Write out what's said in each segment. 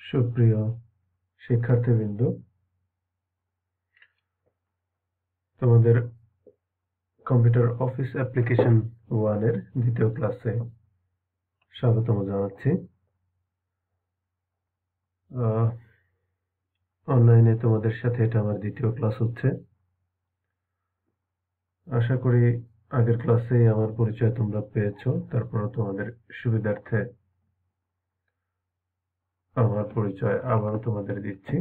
সুপ্রিয় শিক্ষার্থীবৃন্দ, তোমাদের কম্পিউটার অফিস অ্যাপ্লিকেশন 1 এর দ্বিতীয় ক্লাসে স্বাগতম জানাচ্ছি। অনলাইনে তোমাদের সাথে এটা আমার দ্বিতীয় ক্লাস হচ্ছে। আশা করি আগের ক্লাসেই আমার পরিচয় তোমরা পেয়েছো, তারপরও তোমাদের সুবিধার্থে আমার পরিচয় আবারও তোমাদের দিচ্ছি।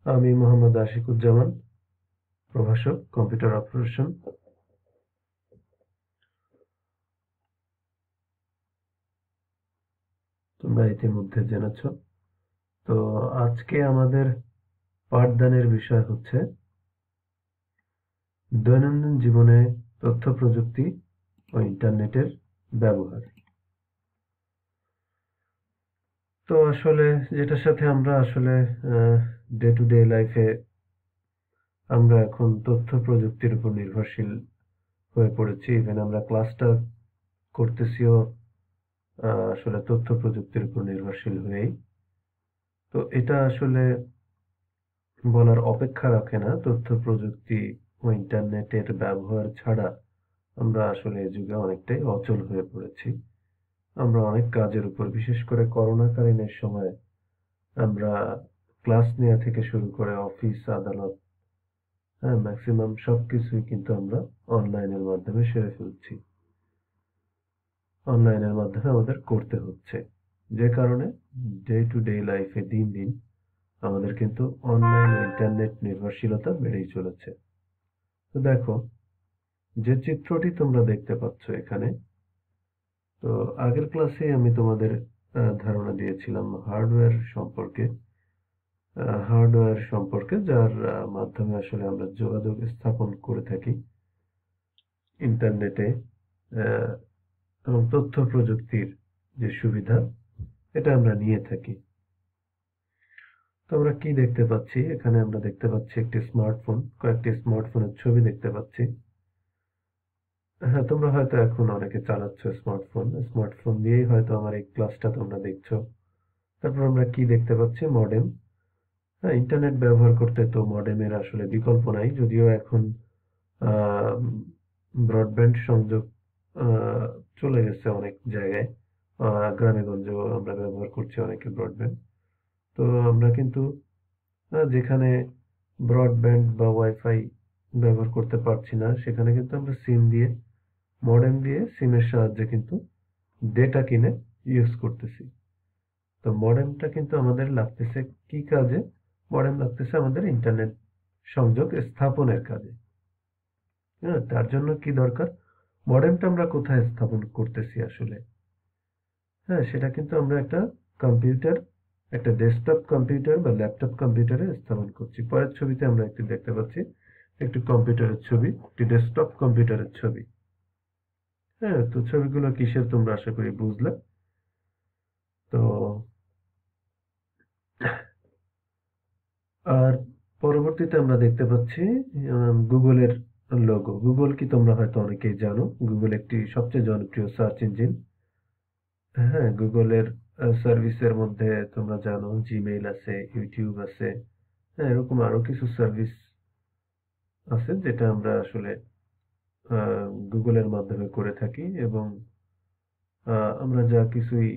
আমি মোহাম্মদ আশিকুজ্জামান, প্রভাষক, কম্পিউটার অপারেশন। তোমরা ইতিমধ্যে জেনেছ। তো আজকে আমাদের পাঠদানের বিষয় হচ্ছে দৈনন্দিন জীবনে তথ্য প্রযুক্তি ও ইন্টারনেটের ব্যবহার। তো আসলে যেটার সাথে আমরা আসলে ডে টু ডে লাইফে আমরা এখন তথ্য প্রযুক্তির উপর নির্ভরশীল হয়ে পড়েছি। ইভেন আমরা ক্লাসটা করতেছিও আসলে তথ্য প্রযুক্তির উপর নির্ভরশীল হয়েই। তো এটা আসলে বলার অপেক্ষা রাখে না। তথ্য প্রযুক্তি ও ইন্টারনেটের ব্যবহার ছাড়া আমরা আসলে এই যুগে অনেকটাই অচল হয়ে পড়েছি। আমরা অনেক কাজের উপর, বিশেষ করে করোনাকালীনের সময় আমরা ক্লাস নেওয়া থেকে শুরু করে অফিস আদালত, ম্যাক্সিমাম সবকিছুই কিন্তু আমরা অনলাইনের মাধ্যমে সেরে ফেলছি। অনলাইনের মাধ্যমে আমাদের করতে হচ্ছে, যে কারণে ডে টু ডে লাইফে দিন দিন আমাদের কিন্তু অনলাইন ও ইন্টারনেট নির্ভরশীলতা বেড়েই চলেছে। তো দেখো, যে চিত্রটি তোমরা দেখতে পাচ্ছ এখানে, তো আগের ক্লাসে আমি তোমাদের ধারণা দিয়েছিলাম হার্ডওয়্যার সম্পর্কে, যার মাধ্যমে আসলে আমরা যোগাযোগ স্থাপন করে থাকি ইন্টারনেটে এবং তথ্য প্রযুক্তির যে সুবিধা এটা আমরা নিয়ে থাকি। তো আমরা কি দেখতে পাচ্ছি এখানে? আমরা দেখতে পাচ্ছি একটি স্মার্টফোন, কয়েকটি স্মার্টফোনের ছবি দেখতে পাচ্ছি। হ্যাঁ, তোমরা হয়তো এখন অনেকে চালাচ্ছ স্মার্টফোন দিয়েই হয়তো আমার এই ক্লাসটা তোমরা দেখছো। তারপর আমরা কি দেখতে পাচ্ছি? মডেম। হ্যাঁ, ইন্টারনেট ব্যবহার করতে তো মডেমের আসলে বিকল্প নাই, যদিও এখন ব্রডব্যান্ড সংযোগ চলে গেছে অনেক জায়গায়। গ্রামে গঞ্জেও আমরা ব্যবহার করছি অনেকে ব্রডব্যান্ড। তো আমরা কিন্তু যেখানে ব্রডব্যান্ড বা ওয়াইফাই ব্যবহার করতে পারছি না, সেখানে কিন্তু আমরা মডেম দিয়ে সিমের সাহায্যে কিন্তু ডেটা কিনে ইউজ করতেছি। তো মডেমটা কিন্তু আমাদের লাগতেছে কি কাজে? মডেম লাগতেছে আমাদের ইন্টারনেট সংযোগ স্থাপনের কাজে। হ্যাঁ, তার জন্য কি দরকার? মডেমটা আমরা কোথায় স্থাপন করতেছি আসলে? হ্যাঁ, সেটা কিন্তু আমরা একটা ডেস্কটপ কম্পিউটার বা ল্যাপটপ কম্পিউটারে স্থাপন করছি। পরের ছবিতে আমরা একটি দেখতে পাচ্ছি, একটি কম্পিউটারের ছবি, একটি ডেস্কটপ কম্পিউটারের ছবি। হ্যাঁ, তো ছবিগুলো কিসের তোমরা আশা করি বুঝলে। তো আর পরবর্তীতে আমরা দেখতে পাচ্ছি গুগলের লোগো। গুগল কি তোমরা হয়তো অনেকেই জানো, গুগল একটি সবচেয়ে জনপ্রিয় সার্চ ইঞ্জিন। হ্যাঁ, গুগলের সার্ভিসের মধ্যে তোমরা জানো জিমেইল আছে, ইউটিউব আছে। হ্যাঁ, এরকম আরো কিছু সার্ভিস আছে যেটা আমরা আসলে গুগলের মাধ্যমে করে থাকি, এবং আমরা যা কিছুই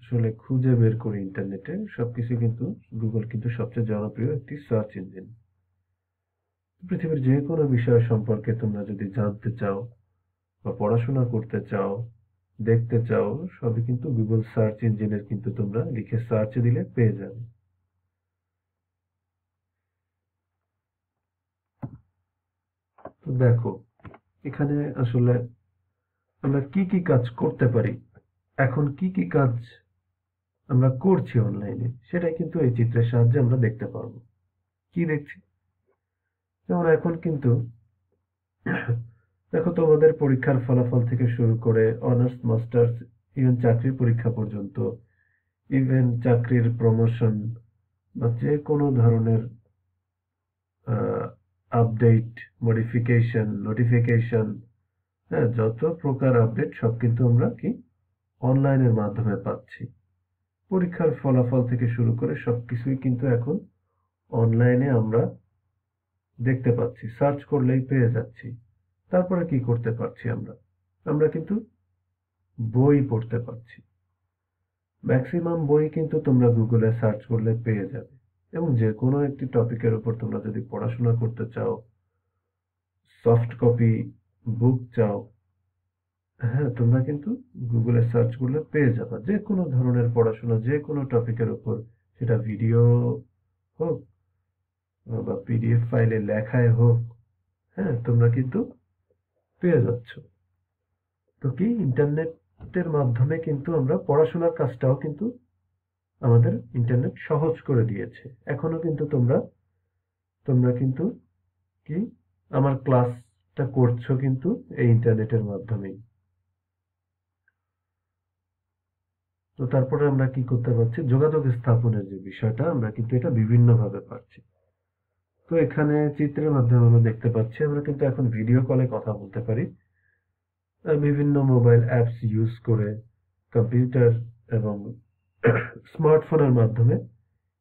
আসলে খুঁজে বের করি ইন্টারনেটে, সবকিছু কিন্তু গুগল কিন্তু সবচেয়ে জনপ্রিয় একটি সার্চ ইঞ্জিন। পৃথিবীর যে কোনো বিষয় সম্পর্কে তোমরা যদি জানতে চাও বা পড়াশোনা করতে চাও, দেখতে চাও, সবই কিন্তু গুগল সার্চ ইঞ্জিনের কিন্তু তোমরা লিখে সার্চ দিলে পেয়ে যাবে। তো দেখো, এখানে আসলে আমরা কি কি কাজ করতে পারি, এখন কি কি কাজ আমরা করছি অনলাইনে, সেটাই কিন্তু এই চিত্রের সাহায্যে আমরা দেখতে পারবো। কি দেখছি? যেমন এখন কিন্তু দেখো, তোমাদের পরীক্ষার ফলাফল থেকে শুরু করে অনার্স, মাস্টার্স, ইভেন চাকরির পরীক্ষা পর্যন্ত, ইভেন চাকরির প্রমোশন বা যে কোনো ধরনের আপডেট, মডিফিকেশন, নোটিফিকেশন, হ্যাঁ, যত প্রকার আপডেট সব কিন্তু আমরা কি অনলাইনের মাধ্যমে পাচ্ছি। পরীক্ষার ফলাফল থেকে শুরু করে সবকিছুই কিন্তু এখন অনলাইনে আমরা দেখতে পাচ্ছি, সার্চ করলেই পেয়ে যাচ্ছি। তারপরে কি করতে পারছি আমরা? আমরা কিন্তু বই পড়তে পারছি। ম্যাক্সিমাম বই কিন্তু তোমরা গুগলে সার্চ করলে পেয়ে যাবে, এবং যে কোনো একটি টপিকের উপর তোমরা যদি পড়াশোনা করতে চাও, সফট কপি বুক চাও, হ্যাঁ, তোমরা কিন্তু গুগলে সার্চ করলে পেয়ে যাবে যে কোনো ধরনের পড়াশোনা, যে কোনো টপিকের উপর, সেটা ভিডিও হোক বা পিডিএফ ফাইলে লেখায় হোক, হ্যাঁ, তোমরা কিন্তু পেয়ে যাচ্ছ। তো কি ইন্টারনেটের মাধ্যমে কিন্তু আমরা পড়াশোনার কাজটাও কিন্তু আমাদের ইন্টারনেট সহজ করে দিয়েছে। এখনো কিন্তু তোমরা তোমরা কিন্তু কি আমার ক্লাসটা করছো কিন্তু এই ইন্টারনেটের মাধ্যমেই। তো তারপরে আমরা কি করতে পারছি, যোগাযোগ স্থাপনের যে বিষয়টা, আমরা কিন্তু এটা বিভিন্ন ভাবে পারছি। তো এখানে চিত্রের মাধ্যমে আমরা দেখতে পাচ্ছি আমরা কিন্তু এখন ভিডিও কলে কথা বলতে পারি বিভিন্ন মোবাইল অ্যাপস ইউজ করে, কম্পিউটার এবং স্মার্টফোনের মাধ্যমে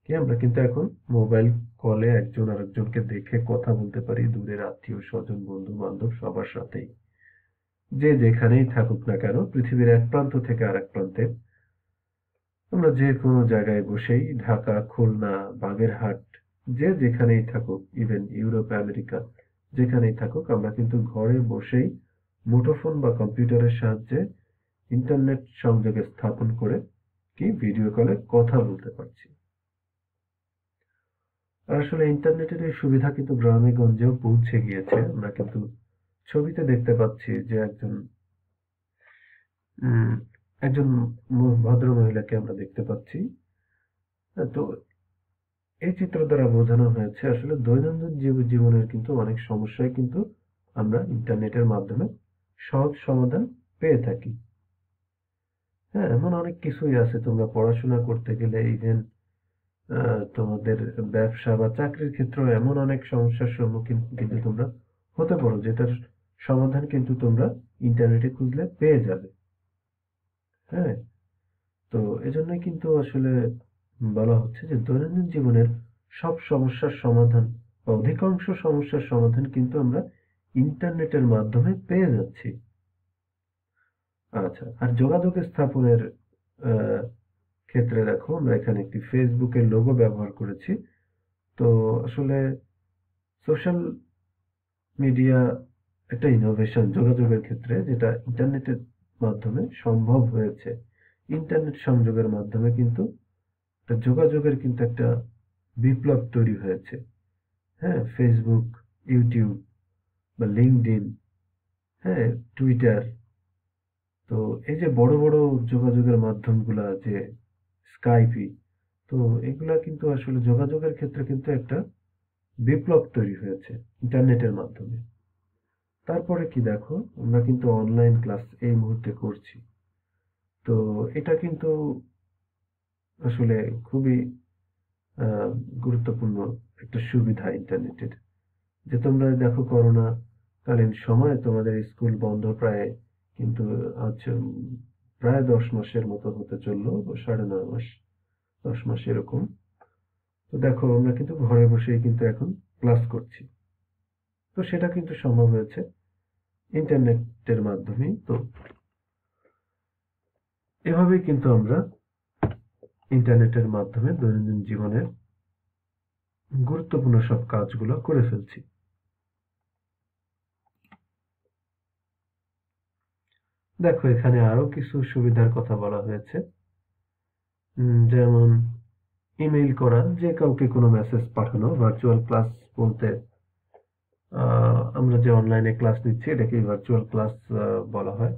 কি আমরা কিন্তু এখন মোবাইল কলে একজন আরেকজনকে দেখে কথা বলতে পারি, দূরের আত্মীয় স্বজন বন্ধু বান্ধব সবার সাথেই, যে যেখানেই থাকুক না কেন পৃথিবীর এক প্রান্ত থেকে আরেক প্রান্তে, আমরা যে কোনো জায়গায় বসেই, ঢাকা, খুলনা, বাগেরহাট, যে যেখানেই থাকুক, ইভেন ইউরোপ আমেরিকা যেখানেই থাকুক, আমরা কিন্তু ঘরে বসেই মুঠোফোন বা কম্পিউটারের সাহায্যে ইন্টারনেট সংযোগে স্থাপন করে কি ভিডিও কলে কথা বলতে পারছি। আর আসলে ইন্টারনেটের এই সুবিধা কিন্তু গ্রামে গঞ্জেও পৌঁছে গিয়েছে। আমরা কিন্তু ছবিতে দেখতে পাচ্ছি যে উম, একজন ভদ্র মহিলাকে আমরা দেখতে পাচ্ছি। তো এই চিত্র দ্বারা বোঝানো হয়েছে আসলে দৈনন্দিন জীবনের কিন্তু অনেক সমস্যায় কিন্তু আমরা ইন্টারনেটের মাধ্যমে সহজ সমাধান পেয়ে থাকি। হ্যাঁ, এমন অনেক কিছুই আছে, তোমরা পড়াশোনা করতে গেলে, ইভেন তোমাদের ব্যবসা বা চাকরির ক্ষেত্রেও এমন অনেক সমস্যার সম্মুখীন কিন্তু তোমরা হতে পারো, যেটার সমাধান কিন্তু তোমরা ইন্টারনেটে খুঁজলে পেয়ে যাবে। হ্যাঁ, তো এজন্যই কিন্তু আসলে বলা হচ্ছে যে দৈনন্দিন জীবনের সব সমস্যার সমাধান বা অধিকাংশ সমস্যার সমাধান কিন্তু আমরা ইন্টারনেটের মাধ্যমে পেয়ে যাচ্ছি। আচ্ছা, আর যোগাযোগ স্থাপনের আহ, ক্ষেত্রে দেখো আমরা এখানে একটি ফেসবুকের লোগো ব্যবহার করেছি। তো আসলে সোশ্যাল মিডিয়া একটা ইনোভেশন যোগাযোগের ক্ষেত্রে, যেটা ইন্টারনেটের মাধ্যমে সম্ভব হয়েছে। ইন্টারনেট সংযোগের মাধ্যমে কিন্তু একটা যোগাযোগের কিন্তু একটা বিপ্লব তৈরি হয়েছে। হ্যাঁ, ফেসবুক, ইউটিউব বা লিঙ্কডইন, হ্যাঁ, টুইটার, তো এই যে বড় বড় যোগাযোগের মাধ্যমগুলা, যে স্কাইপি, তো এগুলা কিন্তু আসলে যোগাযোগের ক্ষেত্রে কিন্তু একটা বিপ্লব তৈরি হয়েছে ইন্টারনেটের মাধ্যমে। তারপরে কি দেখো, আমরা কিন্তু অনলাইন ক্লাস এই মুহূর্তে করছি। তো এটা কিন্তু আসলে খুবই আহ, গুরুত্বপূর্ণ একটা সুবিধা ইন্টারনেটের, যে তোমরা দেখো করোনা কালীন সময়ে তোমাদের স্কুল বন্ধ প্রায় কিন্তু আছে, প্রায় 10 মাসের মতো হতে চললো, 9.5 মাস, 10 মাস এরকম। তো দেখো আমরা কিন্তু ঘরে বসেই কিন্তু এখন ক্লাস করছি। তো সেটা কিন্তু সম্ভব হয়েছে ইন্টারনেটের মাধ্যমেই। তো এভাবেই কিন্তু আমরা ইন্টারনেটের মাধ্যমে দৈনন্দিন জীবনের গুরুত্বপূর্ণ সব কাজগুলো করে ফেলছি। দেখো এখানে আরো কিছু সুবিধার কথা বলা হয়েছে, যেমন ইমেইল করা, যে কাউকে কোনো মেসেজ পাঠানো, ভার্চুয়াল ক্লাস বলতে আমরা যে অনলাইনে ক্লাস নিচ্ছি এটাকে ভার্চুয়াল ক্লাস বলা হয়।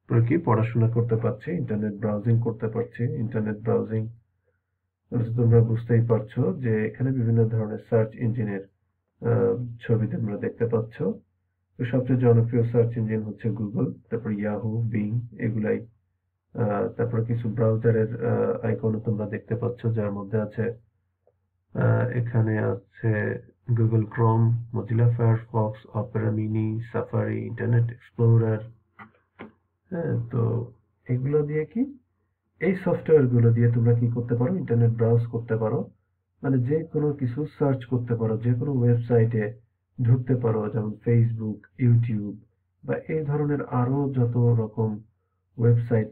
পরে কি পড়াশোনা করতে পারছি, ইন্টারনেট ব্রাউজিং করতে পারছি। ইন্টারনেট ব্রাউজিং তোমরা বুঝতেই পারছো যে এখানে বিভিন্ন ধরনের সার্চ ইঞ্জিনের ছবি তোমরা দেখতে পাচ্ছ। তো সবচেয়ে জনপ্রিয় সার্চ ইঞ্জিন হচ্ছে গুগল, তারপর ইয়াহু, বিং, এগুলাই। তারপরে কিছু ব্রাউজারের আইকনও তোমরা দেখতে পাচ্ছ, যার মধ্যে আছে এখানে আছে Google Chrome, Mozilla Firefox, Opera mini, safari, internet explorer. হ্যাঁ, তো এগুলো দিয়ে কি, এই সফটওয়্যার গুলো দিয়ে তোমরা কি করতে পারো, ইন্টারনেট ব্রাউজ করতে পারো, মানে যে কোনো কিছু সার্চ করতে পারো, যে কোনো ওয়েবসাইটে ঢুকতে পারো, যেমন ফেসবুক, ইউটিউব বা এই ধরনের আরো যত রকম ওয়েবসাইট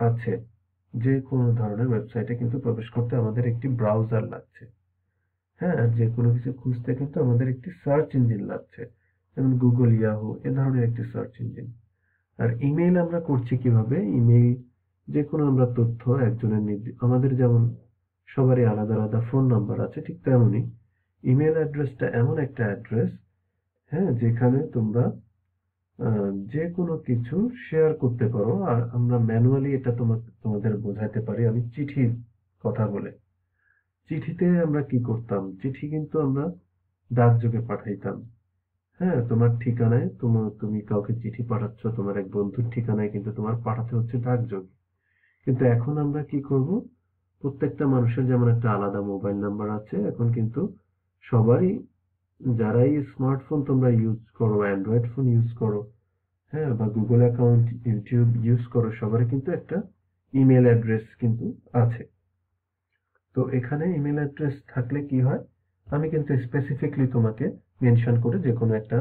আছে। যে কোনো ধরনের ওয়েবসাইটে কিন্তু প্রবেশ করতে আমাদের একটি ব্রাউজার লাগছে। হ্যাঁ, যে কোনো কিছু খুঁজতে কিন্তু আমাদের একটি সার্চ ইঞ্জিন লাগছে, যেমন গুগল, ইয়াহু এ ধরনের একটি সার্চ ইঞ্জিন। আর ইমেইল আমরা করছি কিভাবে? ইমেইল যে কোনো আমরা তথ্য একজনের আমাদের যেমন সবারই আলাদা আলাদা ফোন নাম্বার আছে, ঠিক তেমনই ইমেল অ্যাড্রেসটা এমন একটা অ্যাড্রেস, হ্যাঁ, যেখানে তোমরা যে কোনো কিছু শেয়ার করতে পারো। আর আমরা ম্যানুয়ালি এটা তোমাদের বোঝাতে পারি আমি চিঠির কথা বলে। চিঠিতে আমরা কি করতাম? চিঠি কিন্তু আমরা ডাকযোগে পাঠাইতাম। হ্যাঁ, তোমার ঠিকানায় তুমি কাউকে চিঠি পাঠাচ্ছ, তোমার এক বন্ধুর ঠিকানায় কিন্তু তোমার পাঠাতে হচ্ছে ডাকযোগে। কিন্তু এখন আমরা কি করব? প্রত্যেকটা মানুষের যেমন একটা আলাদা মোবাইল নাম্বার আছে, এখন কিন্তু সবারই, যারাই স্মার্টফোন তোমরা ইউজ করো, অ্যান্ড্রয়েড ফোন ইউজ করো, হ্যাঁ, বা গুগল অ্যাকাউন্ট, ইউটিউব ইউজ করো, সবারই কিন্তু একটা ইমেল অ্যাড্রেস কিন্তু আছে। তো এখানে ইমেল অ্যাড্রেস থাকলে কি হয়, আমি কিন্তু স্পেসিফিকলি তোমাকে মেনশন করে যে কোনো একটা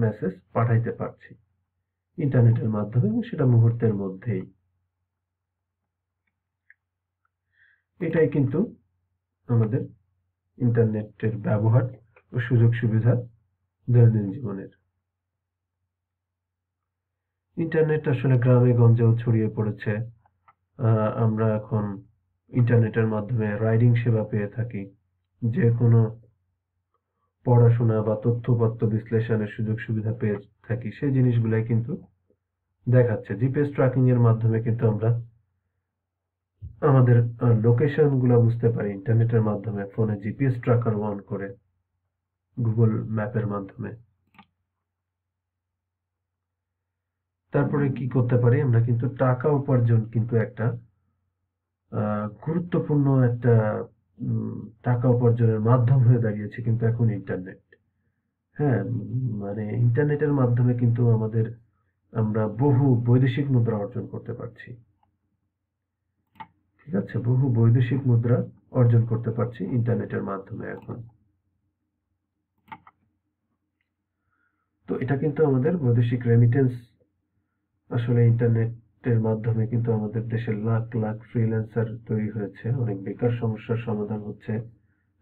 মেসেজ পাঠাইতে পারছি ইন্টারনেটের মাধ্যমে, এবং সেটা মুহূর্তের মধ্যেই। এটাই কিন্তু আমাদের ইন্টারনেটের ব্যবহার ও সুযোগ সুবিধা দৈনন্দিন জীবনের। ইন্টারনেট আসলে গ্রামে গঞ্জেও ছড়িয়ে পড়েছে। আমরা এখন ইন্টারনেটের মাধ্যমে রাইডিং সেবা পেয়ে থাকি। যে কোনো পড়াশোনা বা তথ্যপত্র বিশ্লেষণের সুযোগ সুবিধা পেয়ে থাকি, সেই জিনিসগুলাই কিন্তু দেখাচ্ছে। জিপিএস ট্র্যাকিং এর মাধ্যমে কিন্তু আমরা আমাদের লোকেশন গুলা বুঝতে পারি ইন্টারনেটের মাধ্যমে, ফোনে জিপিএস ট্র্যাকার অন করে গুগল ম্যাপের মাধ্যমে। তারপরে কি করতে পারি, আমরা কিন্তু টাকা উপার্জন কিন্তু একটা গুরুত্বপূর্ণ একটা টাকা উপার্জনের মাধ্যম হয়ে দাঁড়িয়েছে কিন্তু এখন ইন্টারনেট। হ্যাঁ, মানে ইন্টারনেটের মাধ্যমে কিন্তু আমরা বহু বৈদেশিক মুদ্রা অর্জন করতে পারছি। ঠিক আছে, বহু বৈদেশিক মুদ্রা অর্জন করতে পারছি ইন্টারনেটের মাধ্যমে এখন। তো এটা কিন্তু আমাদের বৈদেশিক রেমিটেন্স, আসলে ইন্টারনেটের মাধ্যমে কিন্তু আমাদের দেশের লাখ লাখ ফ্রিল্যান্সার তৈরি হয়েছে, অনেক বেকার সমস্যার সমাধান হচ্ছে।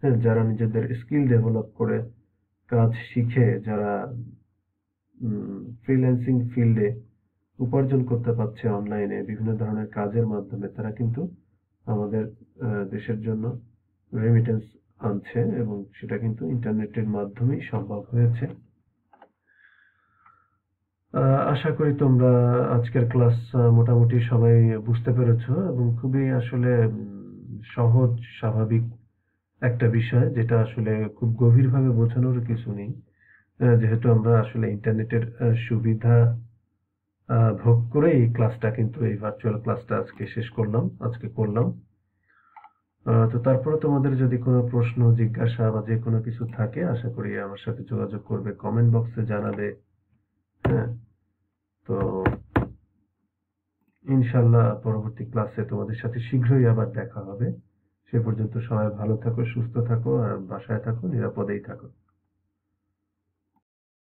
হ্যাঁ, যারা নিজেদের স্কিল ডেভেলপ করে কাজ শিখে যারা ফ্রিল্যান্সিং ফিল্ডে উপার্জন করতে পারছে অনলাইনে বিভিন্ন ধরনের কাজের মাধ্যমে, তারা কিন্তু আমাদের দেশের জন্য রেমিটেন্স আনছে, এবং সেটা কিন্তু ইন্টারনেটের মাধ্যমেই সম্ভব হয়েছে। আশা করি তোমরা আজকের ক্লাস মোটামুটি সবাই বুঝতে পেরেছো, এবং খুবই আসলে সহজ স্বাভাবিক একটা বিষয়, যেটা আসলে খুব গভীরভাবে বোঝানোর কিছু নেই। যেহেতু আমরা আসলে ইন্টারনেটের সুবিধা ভোগ করে এই ক্লাসটা কিন্তু, এই ভার্চুয়াল ক্লাসটা আজকে করলাম। তো তারপরে তোমাদের যদি কোনো প্রশ্ন জিজ্ঞাসা বা যে কোনো কিছু থাকে, আশা করি আমার সাথে যোগাযোগ করবে, কমেন্ট বক্সে জানাবে। হ্যাঁ, তো ইনশাল্লাহ পরবর্তী ক্লাসে তোমাদের সাথে শীঘ্রই আবার দেখা হবে। সে পর্যন্ত সবাই ভালো থাকো, সুস্থ থাকো, আর বাসায় থাকো, নিরাপদেই থাকো।